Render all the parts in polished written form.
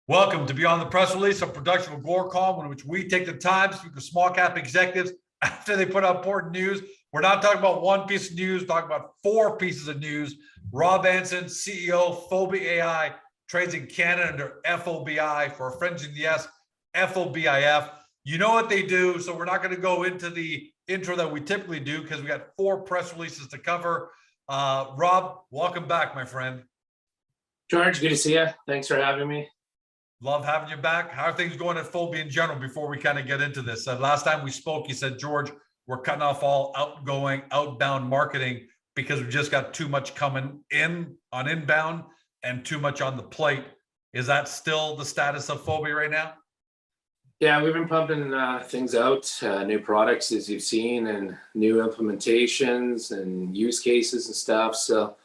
Welcome to Beyond the Press Release, a production of Glorcom, in which we take the time to speak with small cap executives after they put out important news. We're not talking about one piece of news, talking about four pieces of news. Rob Anson, CEO, FOBI AI, trades in Canada under FOBI. For our friends in the US, FOBIF. You know what they do, so we're not going to go into the intro that we typically do because we got four press releases to cover. Rob, welcome back, my friend. George, good to see you. Thanks for having me. Love having you back. How are things going at FOBI in general before we kind of get into this? Last time we spoke, you said, George, we're cutting off all outbound marketing because we've just got too much coming in on inbound and too much on the plate. Is that still the status of FOBI right now? Yeah, we've been pumping things out, new products, as you've seen, and new implementations and use cases and stuff. So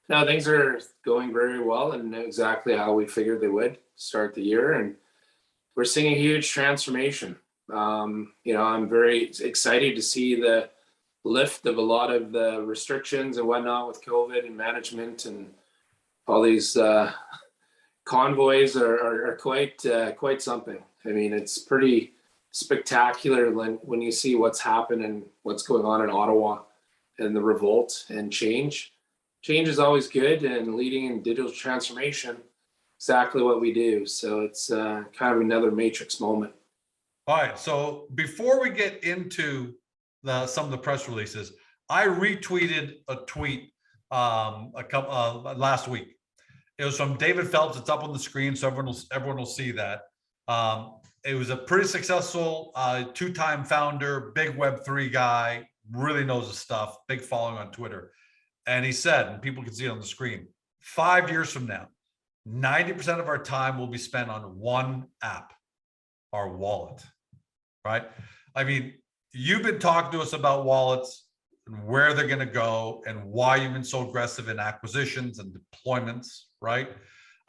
now things are going very well and exactly how we figured they would start the year. And we're seeing a huge transformation. I'm very excited to see the lift of a lot of the restrictions and whatnot with COVID and management, and all these convoys are quite something. I mean, it's pretty spectacular when you see what's happened and what's going on in Ottawa and the revolt and change. Change is always good, and leading in digital transformation, exactly what we do. So it's kind of another matrix moment. All right. So before we get into some of the press releases, I retweeted a tweet last week. It was from David Phelps. It's up on the screen, so everyone will see that. It was a pretty successful two-time founder, big Web3 guy, really knows his stuff, big following on Twitter. And he said, and people can see it on the screen, 5 years from now, 90% of our time will be spent on one app, our wallet, right? I mean, you've been talking to us about wallets and where they're going to go and why you've been so aggressive in acquisitions and deployments, right?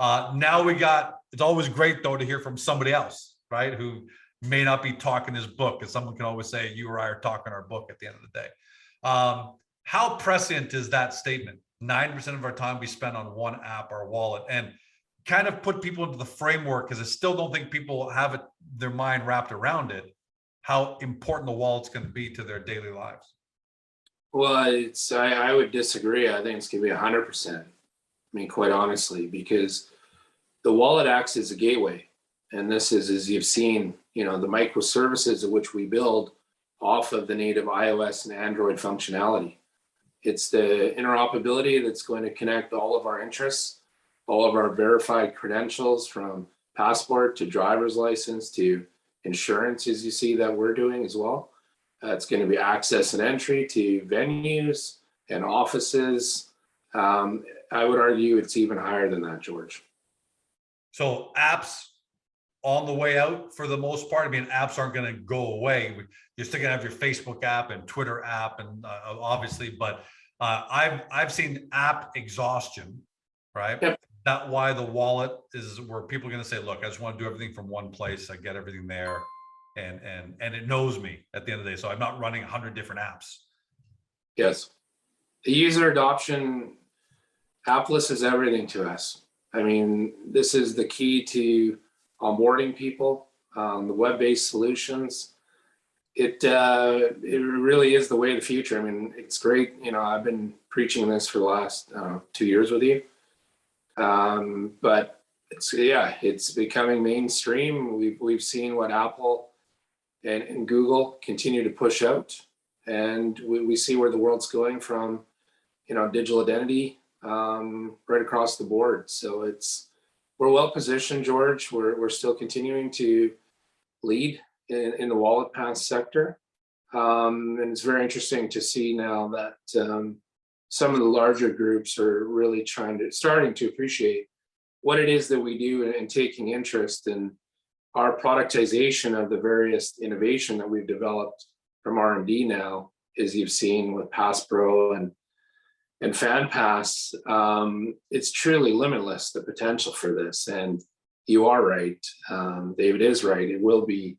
Now it's always great though to hear from somebody else, right? Who may not be talking his book, because someone can always say you or I are talking our book at the end of the day. How prescient is that statement? 90% of our time we spend on one app, our wallet, and kind of put people into the framework, because I still don't think people have their mind wrapped around it, how important the wallet's going to be to their daily lives. Well, I would disagree. I think it's going to be 100%. I mean, quite honestly, because the wallet acts as a gateway. And this is, as you've seen, the microservices of which we build off of the native iOS and Android functionality. It's the interoperability that's going to connect all of our interests, all of our verified credentials, from passport to driver's license to insurance, as you see that we're doing as well. It's going to be access and entry to venues and offices. I would argue it's even higher than that, George. So apps on the way out for the most part. I mean, apps aren't going to go away. You're still going to have your Facebook app and Twitter app, and obviously, but I've seen app exhaustion, right? Yep. That's why the wallet is where people are going to say, look, I just want to do everything from one place. I get everything there, and it knows me at the end of the day. So I'm not running 100 different apps. Yes. The user adoption, appless is everything to us. I mean, this is the key to onboarding people, the web-based solutions. It really is the way of the future. I mean, it's great. I've been preaching this for the last 2 years with you. But it's becoming mainstream. We've seen what Apple and Google continue to push out, and we see where the world's going from, digital identity, right across the board. So we're well positioned, George. We're still continuing to lead in the wallet pass sector. And it's very interesting to see now that some of the larger groups are really starting to appreciate what it is that we do and taking interest in our productization of the various innovation that we've developed from R&D now, as you've seen with PassPro and FanPass. It's truly limitless, the potential for this. And you are right. David is right. It will be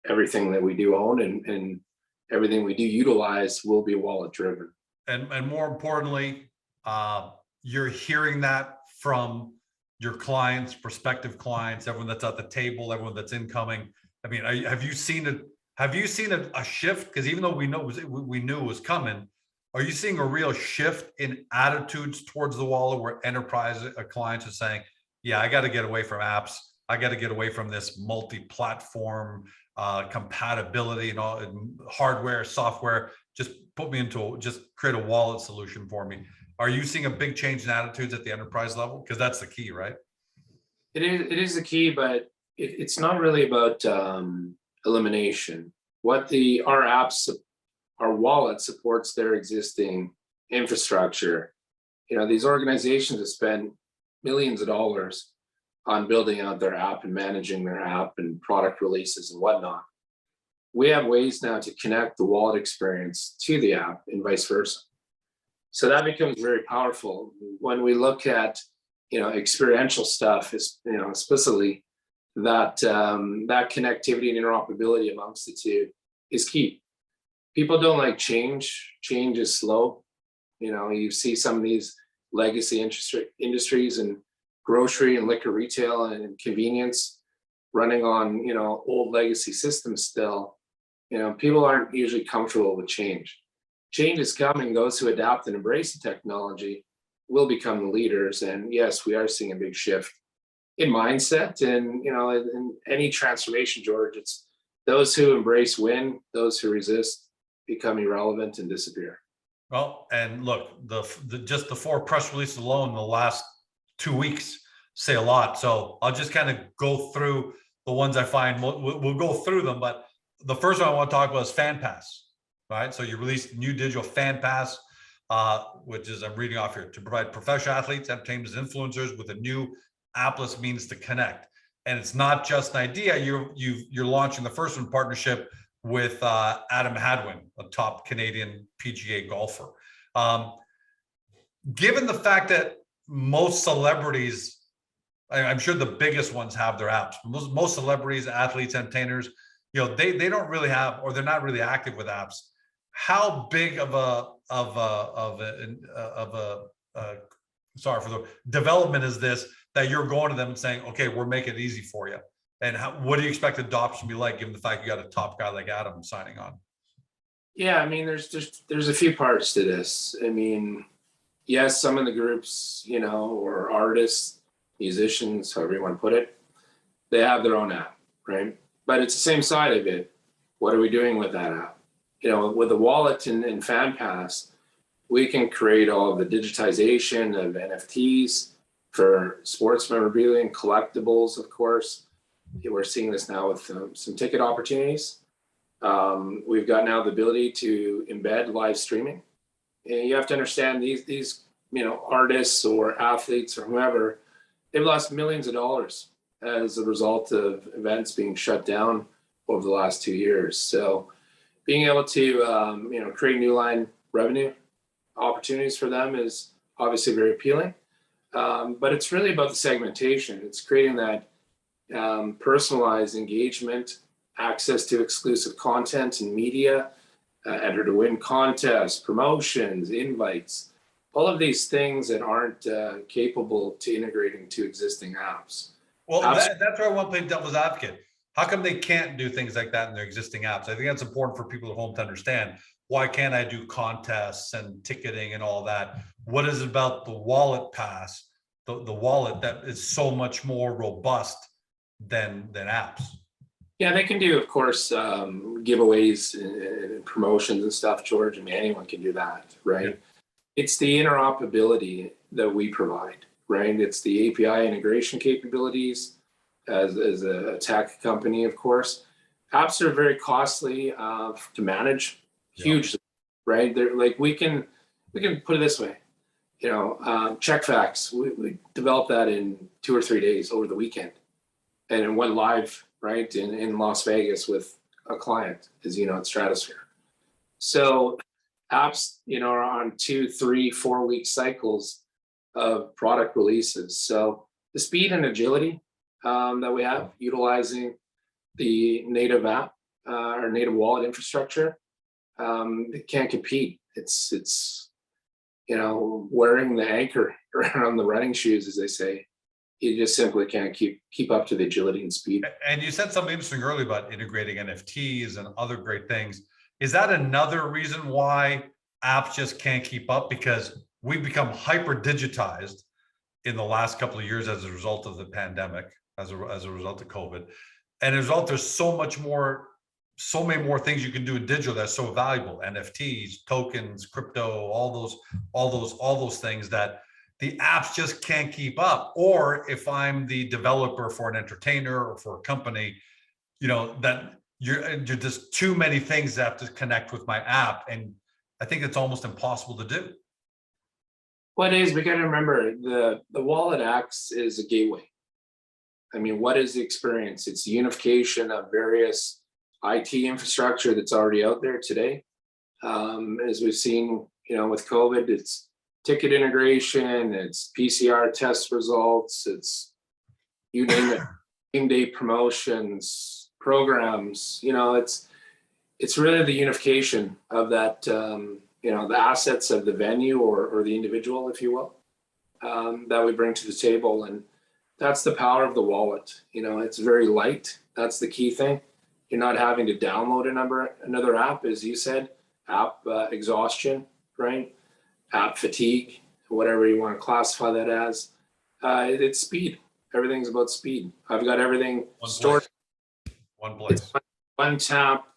everything that we do own, and everything we do utilize will be wallet driven. And more importantly, you're hearing that from your clients, prospective clients, everyone that's at the table, everyone that's incoming? I mean, have you seen a shift? Because even though we knew it was coming, are you seeing a real shift in attitudes towards the wallet where enterprise clients are saying, yeah, I got to get away from apps. I got to get away from this multi-platform compatibility and all, and hardware, software. Just create a wallet solution for me. Are you seeing a big change in attitudes at the enterprise level? Because that's the key, right? It is the key, but it's not really about elimination. Our wallet supports their existing infrastructure. These organizations have spent millions of dollars on building out their app and managing their app and product releases and whatnot. We have ways now to connect the wallet experience to the app and vice versa. So that becomes very powerful when we look at experiential stuff. Explicitly that connectivity and interoperability amongst the two is key. People don't like change. Change is slow. You see some of these legacy industries and grocery and liquor retail and convenience running on old legacy systems still. People aren't usually comfortable with change. Change is coming. Those who adapt and embrace the technology will become the leaders. And yes, we are seeing a big shift in mindset. And in any transformation, George, it's those who embrace win, those who resist become irrelevant and disappear. Well, and look, just the 4 press releases alone in the last 2 weeks say a lot. So I'll just kind of go through the ones I find. We'll go through them, but the first one I want to talk about is FanPass. Right, so you released new digital FanPass, which is, I'm reading off here, to provide professional athletes, entertainers, influencers with a new appless means to connect. And it's not just an idea. You're launching the first one partnership with Adam Hadwin, a top Canadian PGA golfer. Given the fact that most celebrities, I'm sure the biggest ones have their apps. Most celebrities, athletes, entertainers, they don't really have, or they're not really active with apps. How big of a sorry for the development is this, that you're going to them and saying, okay, we're making it easy for you? And what do you expect adoption to be like, given the fact you got a top guy like Adam signing on? Yeah, I mean, there's a few parts to this. I mean, yes, some of the groups, or artists, musicians, however you want to put it, they have their own app, right? But it's the same side of it. What are we doing with that app? With the wallet and FanPass, we can create all of the digitization of NFTs for sports memorabilia and collectibles, of course. We're seeing this now with some ticket opportunities. We've got now the ability to embed live streaming. And you have to understand these artists or athletes or whoever, they've lost millions of dollars as a result of events being shut down over the last 2 years. So being able to create new line revenue opportunities for them is obviously very appealing. But it's really about the segmentation. It's creating that personalized engagement, access to exclusive content and media, enter to win contests, promotions, invites, all of these things that aren't capable to integrating to existing apps. Well, that's where I want to play devil's advocate. How come they can't do things like that in their existing apps? I think that's important for people at home to understand. Why can't I do contests and ticketing and all that? What is it about the wallet pass, the wallet, that is so much more robust than apps? Yeah, they can do, of course, giveaways and promotions and stuff, George. I mean, anyone can do that, right? Yeah. It's the interoperability that we provide, right? It's the API integration capabilities as a tech company, of course. Apps are very costly to manage, hugely, right? They're like, we can put it this way, check fax. We developed that in 2 or 3 days over the weekend, and it went live, right, in Las Vegas with a client, as at Stratosphere. So apps, are on 2, 3, 4 week cycles of product releases. So the speed and agility that we have utilizing the native app or native wallet infrastructure, it can't compete. It's wearing the anchor around the running shoes, as they say. you just simply can't keep up to the agility and speed. And you said something interesting earlier about integrating NFTs and other great things. Is that another reason why apps just can't keep up? Because we've become hyper digitized in the last couple of years as a result of the pandemic, as a result of COVID. And as a result, there's so many more things you can do in digital that's so valuable. NFTs, tokens, crypto, all those things that the apps just can't keep up. Or if I'm the developer for an entertainer or for a company, that you're just too many things that have to connect with my app. And I think it's almost impossible to do. What is, we got to remember, the wallet acts as a gateway. I mean, what is the experience? It's the unification of various IT infrastructure that's already out there today. As we've seen, with COVID, it's ticket integration, it's PCR test results, it's, you name it, game day promotions, programs, it's really the unification of that, the assets of the venue or the individual, if you will, that we bring to the table. And that's the power of the wallet. It's very light. That's the key thing. You're not having to download another app, as you said, app exhaustion, right? App fatigue, whatever you want to classify that as. It's speed. Everything's about speed. I've got everything stored. One place. It's one tap,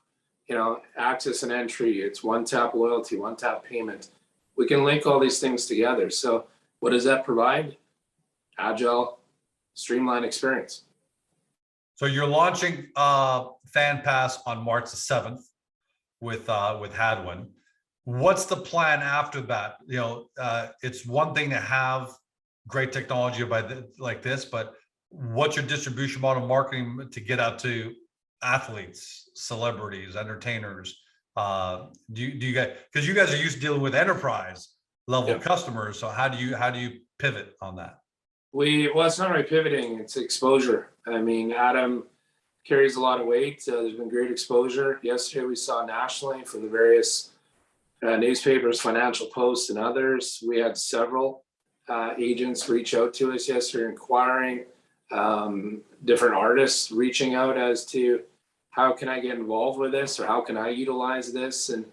access and entry. It's one tap loyalty, one tap payment. We can link all these things together. So what does that provide? Agile, streamlined experience. So you're launching FanPass on March the 7th with Hadwin. What's the plan after that? It's one thing to have great technology like this, but what's your distribution model, marketing to get out to athletes, celebrities, entertainers? Do you guys, because you guys are used to dealing with enterprise level customers, so how do you pivot on that? Well, it's not really pivoting, it's exposure. I mean, Adam carries a lot of weight. There's been great exposure. Yesterday we saw nationally from the various newspapers, Financial Post and others. We had several agents reach out to us yesterday inquiring, different artists reaching out as to how can I get involved with this or how can I utilize this? And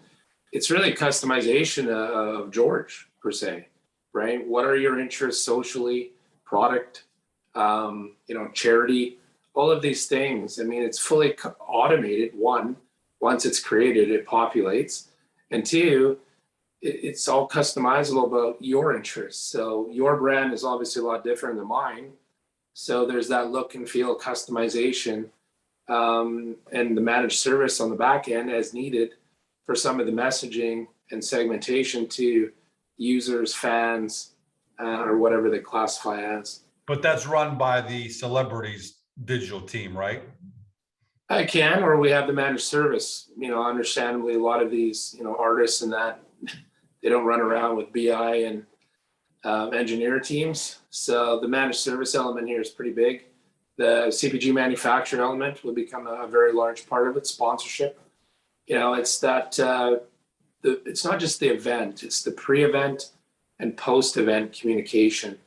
it's really customization of George, per se, right? What are your interests socially, product, charity, all of these things. I mean, it's fully automated. One, once it's created, it populates. And two, it's all customizable about your interests. So your brand is obviously a lot different than mine. So there's that look and feel customization, and the managed service on the back end as needed for some of the messaging and segmentation to users, fans, or whatever they classify as. But that's run by the celebrities digital team, right? I can, or we have the managed service. Understandably, a lot of these, artists and that, they don't run around with BI and engineer teams. So the managed service element here is pretty big. The CPG manufacturer element will become a very large part of it. Sponsorship. It's that it's not just the event; it's the pre-event and post-event communication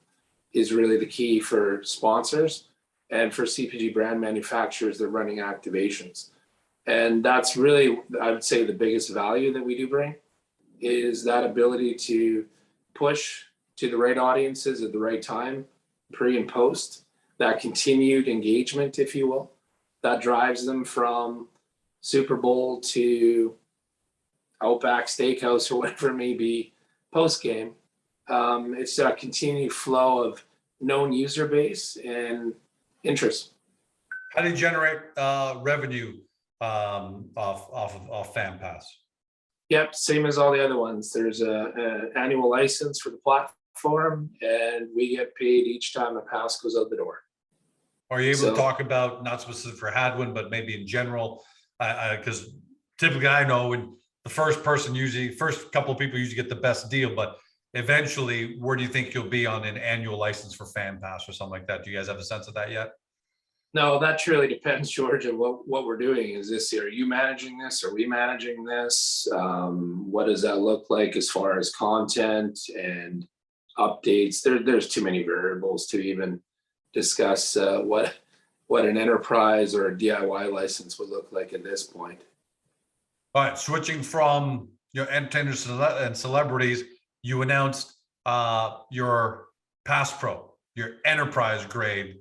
is really the key for sponsors and for CPG brand manufacturers that are running activations. And that's really, I would say, the biggest value that we do bring is that ability to push to the right audiences at the right time, pre and post, that continued engagement, if you will, that drives them from Super Bowl to Outback Steakhouse or whatever it may be post-game. It's that continued flow of known user base and interest. How do you generate revenue off FanPass? Yep, same as all the other ones. There's an annual license for the platform, and we get paid each time a pass goes out the door. Are you able to talk about, not specific for Hadwin, but maybe in general? Because typically I know when the first couple of people usually get the best deal, but eventually, where do you think you'll be on an annual license for FanPass or something like that? Do you guys have a sense of that yet? No, that truly depends, George, on what we're doing. Is this, are you managing this? Are we managing this? What does that look like as far as content and updates? There's too many variables to even discuss what an enterprise or a DIY license would look like at this point. All right, switching from your entertainers and celebrities, you announced your PassPro, your enterprise grade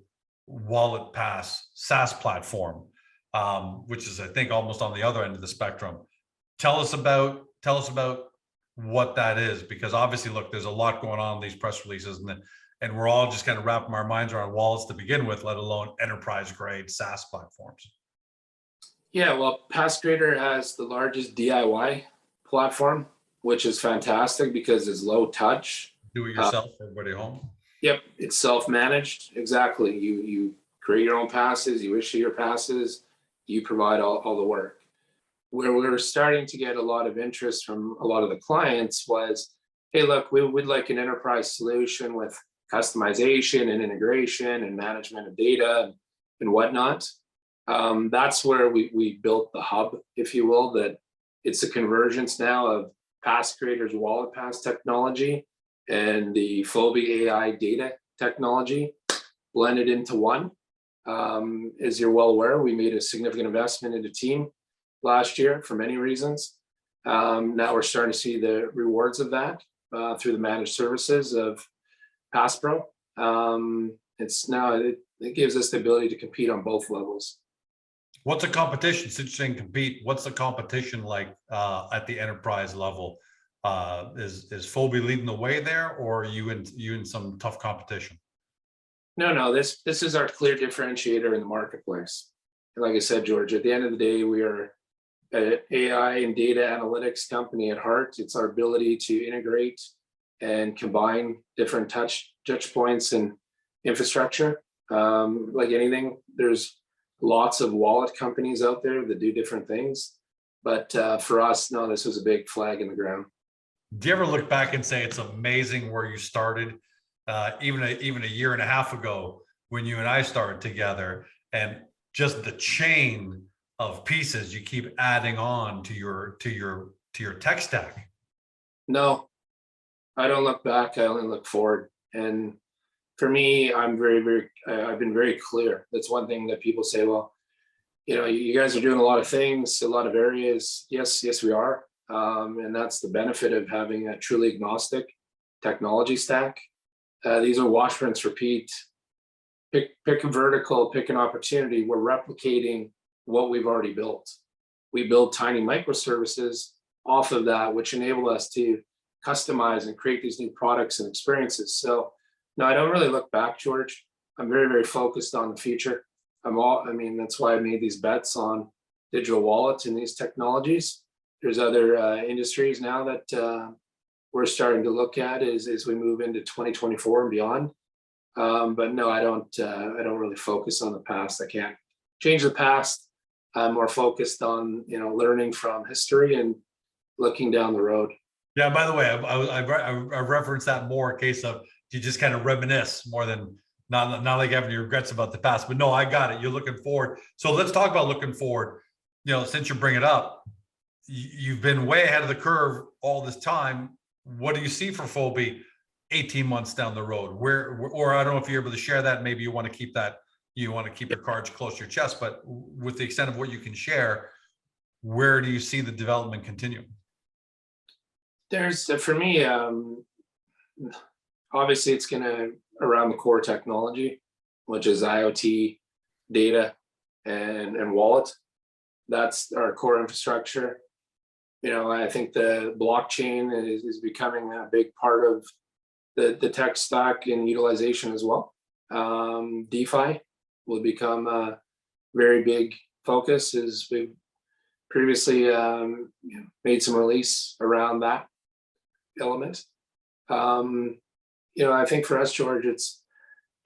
wallet pass SaaS platform, which is, I think, almost on the other end of the spectrum. Tell us about what that is, because obviously, look, there's a lot going on in these press releases, and we're all just kind of wrapping our minds around wallets to begin with, let alone enterprise grade SaaS platforms. Yeah, well, PassGrader has the largest DIY platform, which is fantastic because it's low touch. Do it yourself for everybody at home. Yep, it's self-managed. Exactly. You create your own passes, you issue your passes, you provide all the work. Where we were starting to get a lot of interest from a lot of the clients was, hey, look, we'd like an enterprise solution with customization and integration and management of data and whatnot. That's where we built the hub, if you will, that it's a convergence now of PassGrader's wallet pass technology and the FOBI AI data technology blended into one. As you're well aware, we made a significant investment in the team last year for many reasons. Now we're starting to see the rewards of that through the managed services of PassPro. It gives us the ability to compete on both levels. What's the competition? Since you're saying compete, what's the competition like at the enterprise level? Is Fobi leading the way there, or are you in some tough competition? No, this is our clear differentiator in the marketplace. And like I said, George, at the end of the day, we are an AI and data analytics company at heart. It's our ability to integrate and combine different touch points and infrastructure. Like anything, there's lots of wallet companies out there that do different things. But for us, no, this was a big flag in the ground. Do you ever look back and say it's amazing where you started, even a year and a half ago when you and I started together, and just the chain of pieces you keep adding on to your tech stack? No, I don't look back. I only look forward. And for me, I'm I've been very clear. That's one thing that people say, well, you guys are doing a lot of things, a lot of areas. Yes, we are. And that's the benefit of having a truly agnostic technology stack. These are wash, rinse, repeat. Pick a vertical, pick an opportunity. We're replicating what we've already built. We build tiny microservices off of that, which enable us to customize and create these new products and experiences. So no, I don't really look back, George. I'm very focused on the future. That's why I made these bets on digital wallets and these technologies. There's other industries now that we're starting to look at as we move into 2024 and beyond. But no, I don't really focus on the past. I can't change the past. I'm more focused on learning from history and looking down the road. Yeah. By the way, I referenced that more in case of you just kind of reminisce more than not like having any regrets about the past. But no, I got it. You're looking forward. So let's talk about looking forward. Since you bring it up, you've been way ahead of the curve all this time. What do you see for Fobi 18 months down the road? Or I don't know if you're able to share that. Maybe you want to keep that. You want to keep your cards close to your chest. But with the extent of what you can share, where do you see the development continuing? There's, for me, obviously it's going to around the core technology, which is IoT, data, and wallet. That's our core infrastructure. I think the blockchain is becoming a big part of the tech stack and utilization as well. DeFi will become a very big focus, as we've previously made some release around that element. I think for us, George, it's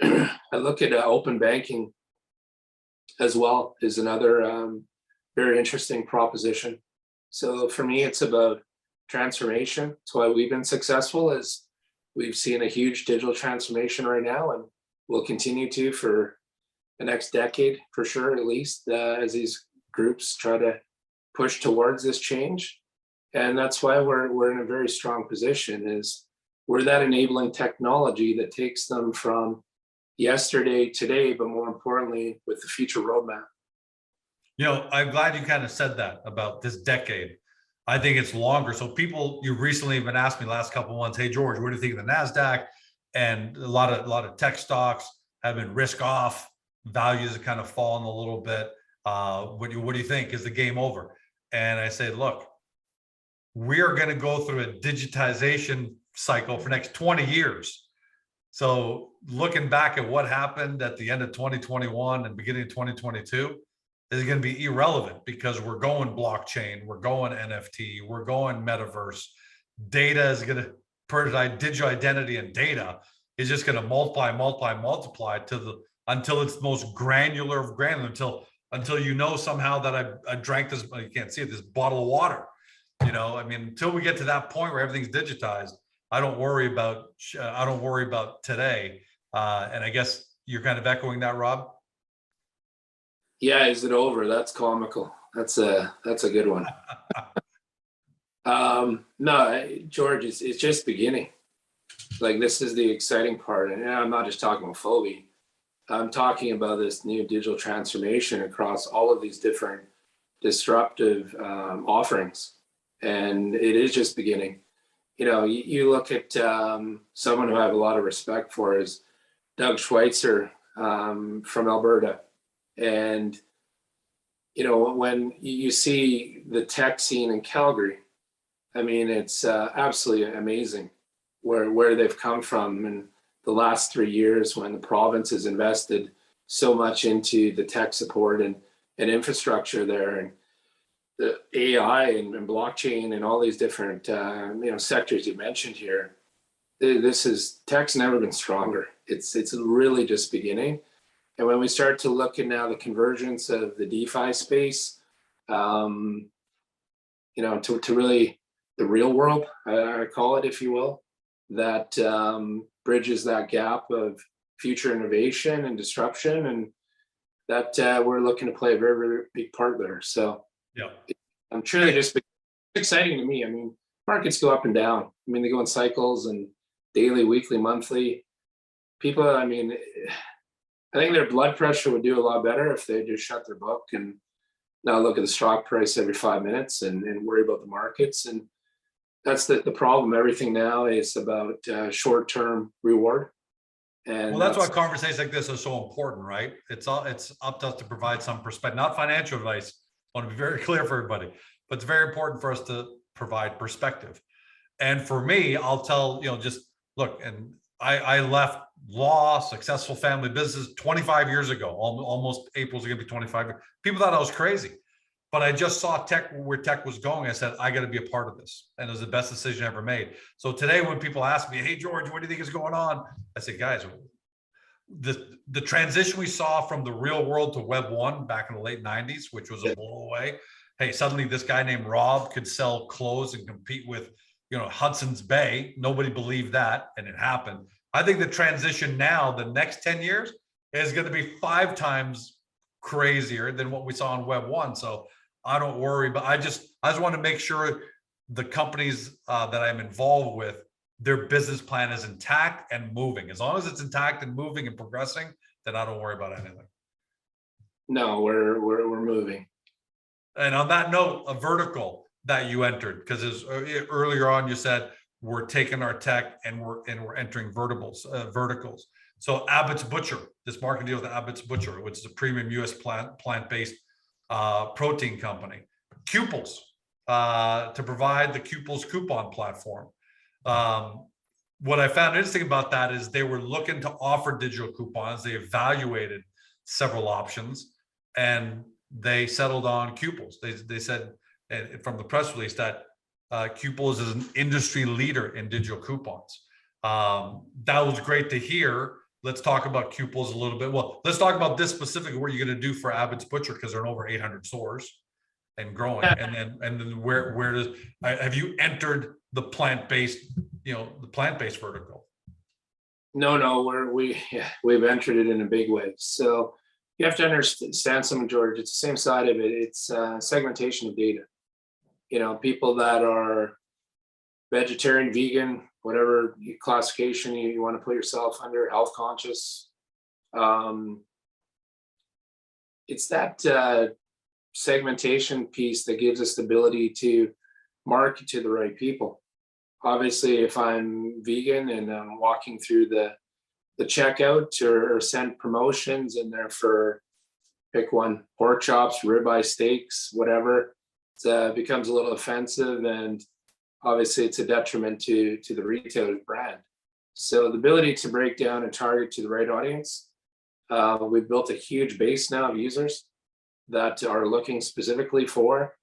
I look at open banking as well as another very interesting proposition. So for me, it's about transformation. That's why we've been successful, is we've seen a huge digital transformation right now, and we'll continue to for the next decade, for sure, at least, as these groups try to push towards this change. And that's why we're in a very strong position, is we're that enabling technology that takes them from yesterday, today, but more importantly, with the future roadmap. You know, I'm glad you kind of said that about this decade. I think it's longer. So people, you recently even asked me last couple of months, hey George, what do you think of the NASDAQ? And a lot of tech stocks have been risk off. Values have kind of fallen a little bit. What do you think? Is the game over? And I said, look, we are going to go through a digitization cycle for next 20 years. So looking back at what happened at the end of 2021 and beginning of 2022 is going to be irrelevant, because we're going blockchain, we're going NFT, we're going metaverse. Data is going to, digital identity and data is just going to multiply to the, until it's most granular of granular, until you know somehow that I drank this, you can't see it, this bottle of water. You know, I mean, until we get to that point where everything's digitized, I don't worry about today. And I guess you're kind of echoing that, Rob. Yeah, is it over? That's comical. That's a good one. No, George, it's just beginning. Like, this is the exciting part, and I'm not just talking about FOBI. I'm talking about this new digital transformation across all of these different disruptive offerings, and it is just beginning. You know, you look at someone who I have a lot of respect for is Doug Schweitzer from Alberta. And, you know, when you see the tech scene in Calgary, I mean, it's absolutely amazing where they've come from in the last 3 years, when the province has invested so much into the tech support and infrastructure there, and the AI and blockchain and all these different sectors you mentioned here. Tech's never been stronger. It's really just beginning. And when we start to look at now the convergence of the DeFi space, to really the real world, I call it, if you will, that bridges that gap of future innovation and disruption, and that we're looking to play a very, very big part there. So yeah, I'm truly just exciting to me. I mean, markets go up and down. I mean, they go in cycles and daily, weekly, monthly. People, I mean, I think their blood pressure would do a lot better if they just shut their book and not look at the stock price every 5 minutes and worry about the markets. And that's the problem. Everything now is about short-term reward. And well, that's why conversations like this are so important, right? It's up to us to provide some perspective, not financial advice. I want to be very clear for everybody, but it's very important for us to provide perspective. And for me, I'll tell, just look, and I left law, successful family business 25 years ago. Almost April's going to be 25. People thought I was crazy, but I just saw where tech was going. I said, I got to be a part of this. And it was the best decision I ever made. So today when people ask me, hey, George, what do you think is going on? I say, guys, the transition we saw from the real world to Web 1 back in the late 90s, which was a blow away. Hey, suddenly this guy named Rob could sell clothes and compete with, Hudson's Bay. Nobody believed that, and it happened. I think the transition now, the next 10 years, is going to be 5 times crazier than what we saw in Web 1. So I don't worry, but I just want to make sure the companies that I'm involved with, their business plan is intact and moving. As long as it's intact and moving and progressing, then I don't worry about anything. No, we're moving. And on that note, a vertical that you entered, because earlier on you said we're taking our tech and we're entering verticals. So Abbotts Butcher, this market deal with Abbotts Butcher, which is a premium U.S. plant-based protein company. Cuples, to provide the Cuples coupon platform. What I found interesting about that is they were looking to offer digital coupons. They evaluated several options and they settled on Cuples. They said from the press release that Cuples is an industry leader in digital coupons. That was great to hear. Let's talk about Cuples a little bit. Well, let's talk about this specifically. What are you going to do for Abbotts Butcher, because they're in over 800 stores and growing. And then where does have you entered the plant-based, the plant-based vertical? No, we've entered it in a big way. So you have to understand something, George. It's the same side of it. It's segmentation of data. People that are vegetarian, vegan, whatever classification you want to put yourself under, health conscious, It's that segmentation piece that gives us the ability to market to the right people. Obviously, if I'm vegan and I'm walking through the checkout or send promotions in there for, pick one, pork chops, ribeye steaks, whatever, it becomes a little offensive, and obviously it's a detriment to the retailer's brand. So the ability to break down and target to the right audience, we've built a huge base now of users that are looking specifically for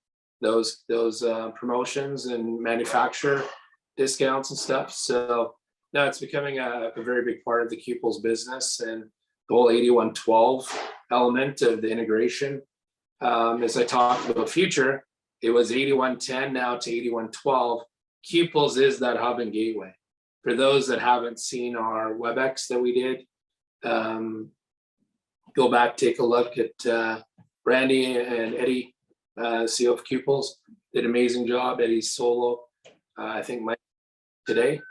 those promotions and manufacturer discounts and stuff. So now it's becoming a very big part of the Qples business, and the whole 8112 element of the integration. As I talked about future, it was 8110 now to 8112. Qples is that hub and gateway. For those that haven't seen our WebEx that we did, go back, take a look at Randy and Eddie, CEO of Qples, did an amazing job. Eddie's solo, I think, Mike today.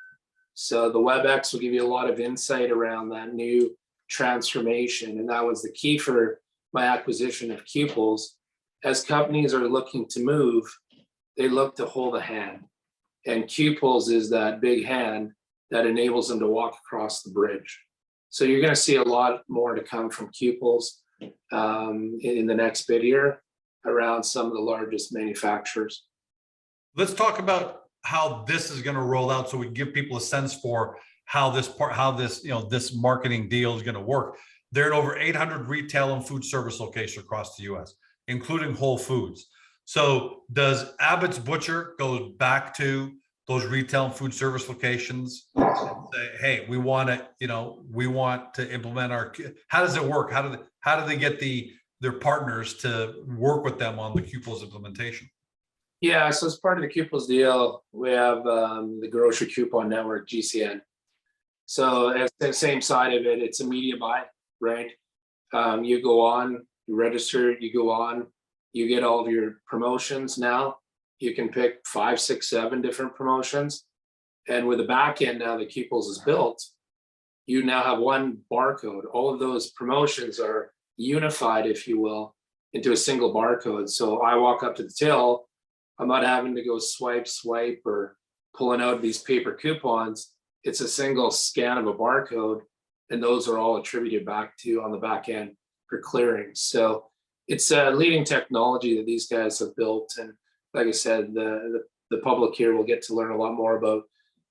So the WebEx will give you a lot of insight around that new transformation, and that was the key for my acquisition of Qples. As companies are looking to move, they look to hold a hand, and Qples is that big hand that enables them to walk across the bridge. So you're going to see a lot more to come from Qples in the next bit here around some of the largest manufacturers. Let's talk about how this is going to roll out, so we can give people a sense for how this marketing deal is going to work. They're in over 800 retail and food service locations across the U.S., including Whole Foods. So does Abbotts Butcher go back to those retail and food service locations and say, hey, we want to implement our, how does it work? How do they get their partners to work with them on the Qples implementation? Yeah, so as part of the Qples deal, we have the Grocer Coupon Network, GCN. So as the same side of it, it's a media buy, right? You go on, you register, you go on, you get all of your promotions now. You can pick 5, 6, 7 different promotions. And with the back end now that Qples is built, you now have one barcode. All of those promotions are unified, if you will, into a single barcode. So I walk up to the till, I'm not having to go swipe, or pulling out these paper coupons. It's a single scan of a barcode, and those are all attributed back to on the back end for clearing. So it's a leading technology that these guys have built. And like I said, the public here will get to learn a lot more about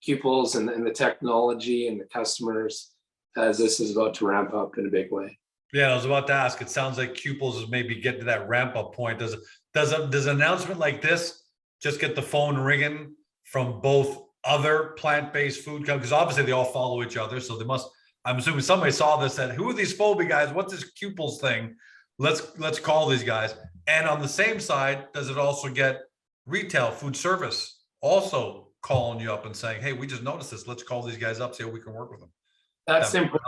Qples and the technology and the customers as this is about to ramp up in a big way. Yeah, I was about to ask. It sounds like Qples is maybe getting to that ramp up point. Does an announcement like this just get the phone ringing from both other plant-based food companies? Because obviously they all follow each other, so they must. I'm assuming somebody saw this, said, "Who are these FOBI guys? What's this Qples thing? Let's call these guys." And on the same side, does it also get retail food service also calling you up and saying, "Hey, we just noticed this. Let's call these guys up, see how we can work with them"? That's important.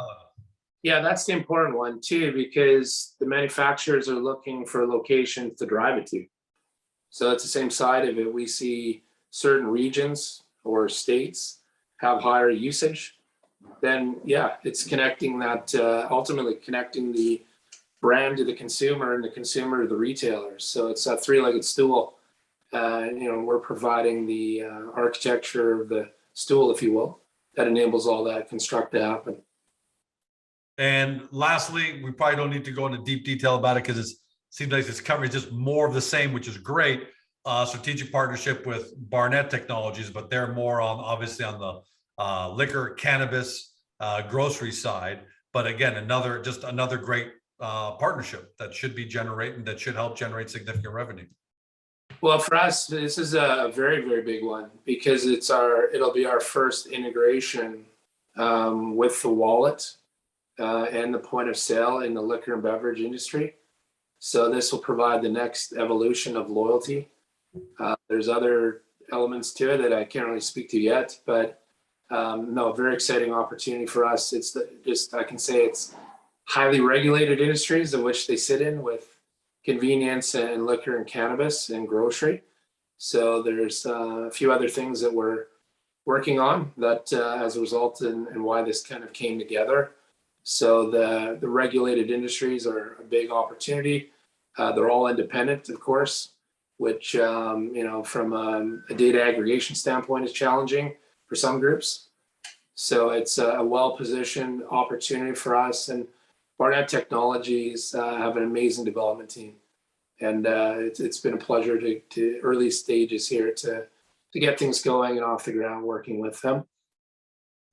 Yeah, that's the important one too, because the manufacturers are looking for locations to drive it to. So it's the same side of it. We see certain regions or states have higher usage. Then yeah, it's connecting that, ultimately connecting the brand to the consumer and the consumer to the retailer. So it's a three-legged stool. We're providing the architecture of the stool, if you will, that enables all that construct to happen. And lastly, we probably don't need to go into deep detail about it because it seems like it's covering just more of the same, which is great. Strategic partnership with Barnett Technologies, but they're more on obviously on the liquor, cannabis, grocery side. But again, another great partnership that should be generating, that should help generate significant revenue. Well, for us, this is a very, very big one because it'll be our first integration with the wallet and the point of sale in the liquor and beverage industry. So this will provide the next evolution of loyalty. There's other elements to it that I can't really speak to yet, but no, very exciting opportunity for us. I can say it's highly regulated industries in which they sit in with convenience and liquor and cannabis and grocery. So there's a few other things that we're working on that as a result and why this kind of came together. So the regulated industries are a big opportunity. They're all independent, of course, which from a data aggregation standpoint is challenging for some groups. So it's a well-positioned opportunity for us. And Barnett Technologies have an amazing development team. And it's been a pleasure to early stages here to get things going and off the ground working with them.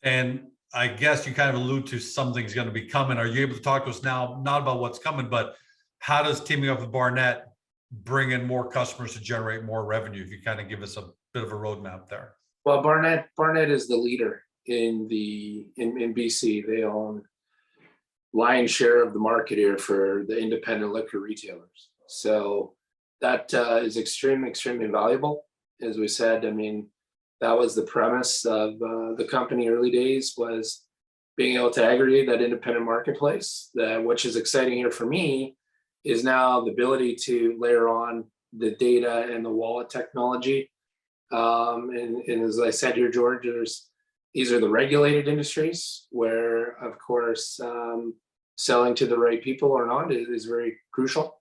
And I guess you kind of allude to something's going to be coming. Are you able to talk to us now, not about what's coming, but how does teaming up with Barnett bring in more customers to generate more revenue? If you kind of give us a bit of a roadmap there. Well, Barnett is the leader in BC. They own lion's share of the market here for the independent liquor retailers. So that is extremely valuable. As we said, I mean, that was the premise of the company early days, was being able to aggregate that independent marketplace. Which is exciting here for me is now the ability to layer on the data and the wallet technology. And as I said here, George, these are the regulated industries where, of course, selling to the right people or not is very crucial,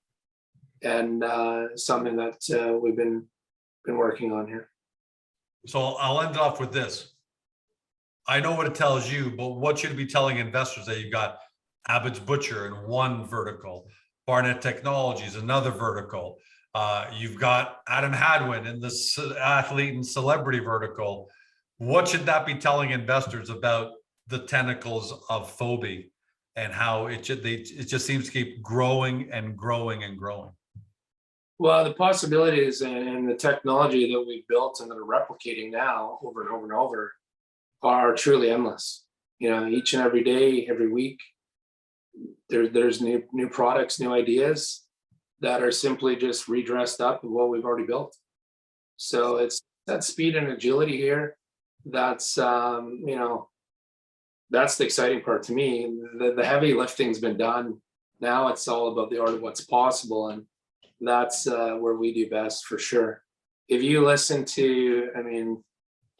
and something that we've been working on here. So I'll end off with this. I know what it tells you, but what should it be telling investors? That you've got Abbotts Butcher in one vertical, Barnett Technologies, another vertical. You've got Adam Hadwin in the athlete and celebrity vertical. What should that be telling investors about the tentacles of Fobi and how it just seems to keep growing and growing and growing? Well, the possibilities and the technology that we've built and that are replicating now over and over and over are truly endless. Each and every day, every week, there's new products, new ideas that are simply just redressed up of what we've already built. So it's that speed and agility here. That's the exciting part to me. The heavy lifting's been done. Now it's all about the art of what's possible, and that's where we do best for sure. If you listen to,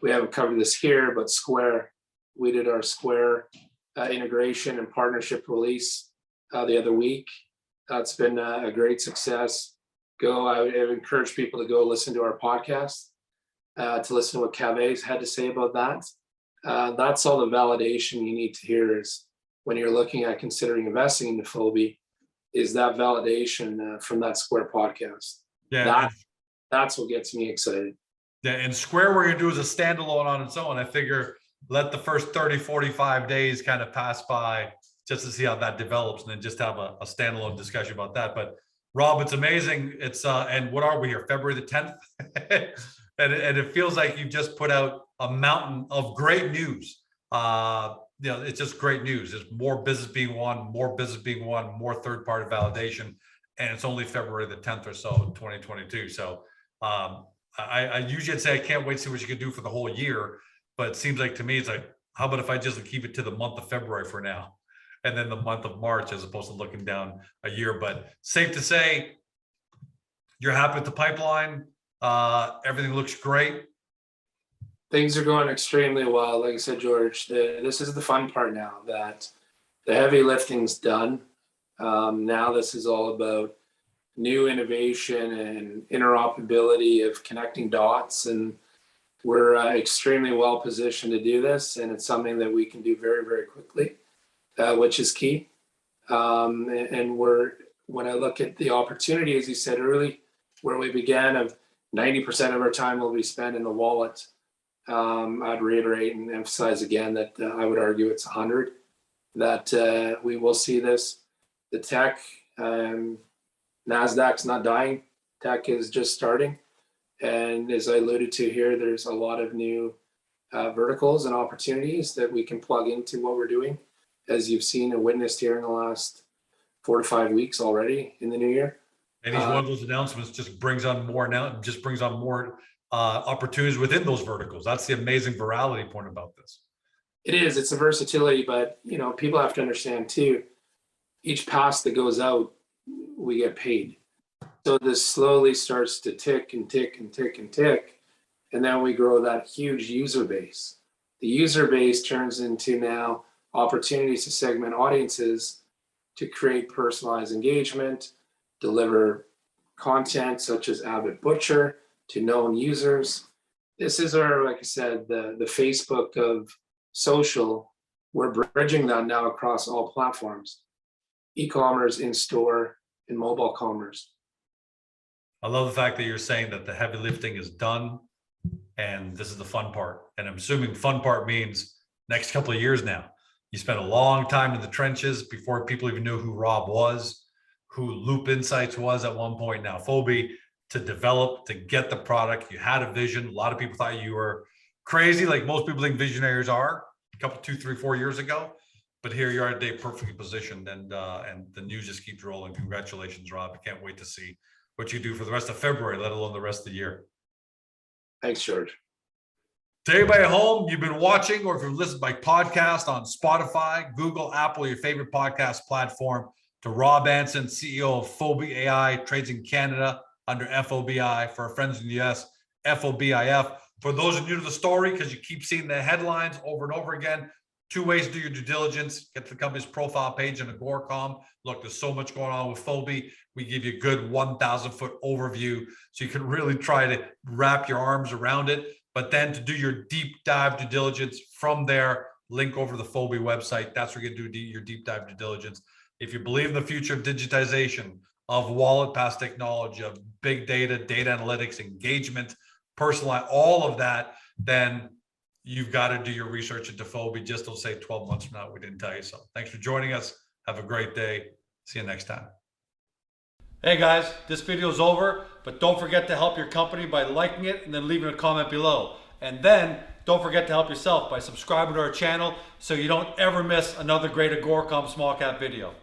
we haven't covered this here, but Square, we did our Square integration and partnership release the other week. That's been a great success. I would encourage people to go listen to our podcast, to listen to what Cave's had to say about that. That's all the validation you need to hear is when you're looking at considering investing into Fobi, is that validation from that Square podcast. Yeah, that's what gets me excited. Yeah, and Square, we're going to do as a standalone on its own. I figure let the first 30, 45 days kind of pass by just to see how that develops, and then just have a standalone discussion about that. But Rob, it's amazing. It's and what are we here? February the 10th? and it feels like you've just put out a mountain of great news. It's just great news. There's more business being won, more third-party validation, and it's only February the 10th or so, 2022. So I usually say I can't wait to see what you can do for the whole year, but it seems like to me, it's like, how about if I just keep it to the month of February for now, and then the month of March, as opposed to looking down a year. But safe to say, you're happy with the pipeline. Everything looks great. Things are going extremely well. Like I said, George, this is the fun part now, that the heavy lifting's done. Now this is all about new innovation and interoperability of connecting dots, and we're extremely well positioned to do this, and it's something that we can do very, very quickly, which is key. And when I look at the opportunity, as you said early, where we began, of 90% of our time will be spent in the wallet, I'd reiterate and emphasize again that I would argue it's 100, that we will see this. The tech, NASDAQ's not dying. Tech is just starting. And as I alluded to here, there's a lot of new verticals and opportunities that we can plug into what we're doing, as you've seen and witnessed here in the last 4 to 5 weeks already in the new year. And each one of those announcements just brings on more opportunities within those verticals. That's the amazing virality point about this. It is. It's a versatility, but people have to understand too, each pass that goes out, we get paid. So this slowly starts to tick and tick and tick and tick. And then we grow that huge user base. The user base turns into now opportunities to segment audiences to create personalized engagement, deliver content such as Abbotts Butcher to known users. This is our, like I said, the Facebook of social. We're bridging that now across all platforms, e-commerce, in-store, and mobile commerce. I love the fact that you're saying that the heavy lifting is done and this is the fun part. And I'm assuming fun part means next couple of years now. You spent a long time in the trenches before people even knew who Rob was, who Loop Insights was at one point, now Fobi, to develop, to get the product. You had a vision. A lot of people thought you were crazy, like most people think visionaries are, a couple, 2, 3, 4 years ago. But here you are today, perfectly positioned, and the news just keeps rolling. Congratulations, Rob. I can't wait to see what you do for the rest of February, let alone the rest of the year. Thanks, George. To everybody at home, you've been watching, or if you've listened by podcast on Spotify, Google, Apple, your favorite podcast platform, to Rob Anson, CEO of FOBI AI, trades in Canada under FOBI. For our friends in the US, FOBIF. For those of you new to the story, because you keep seeing the headlines over and over again, 2 ways to do your due diligence. Get to the company's profile page and Agoracom. Look, there's so much going on with Fobi. We give you a good 1,000-foot overview so you can really try to wrap your arms around it. But then to do your deep dive due diligence from there, link over to the Fobi website. That's where you do your deep dive due diligence. If you believe in the future of digitization, of wallet pass technology, of big data, data analytics, engagement, personalized, all of that, then you've got to do your research into Fobi. Just don't say 12 months from now we didn't tell you so. Thanks for joining us. Have a great day. See you next time. Hey guys, this video is over, but don't forget to help your company by liking it and then leaving a comment below. And then don't forget to help yourself by subscribing to our channel so you don't ever miss another great Agoracom small cap video.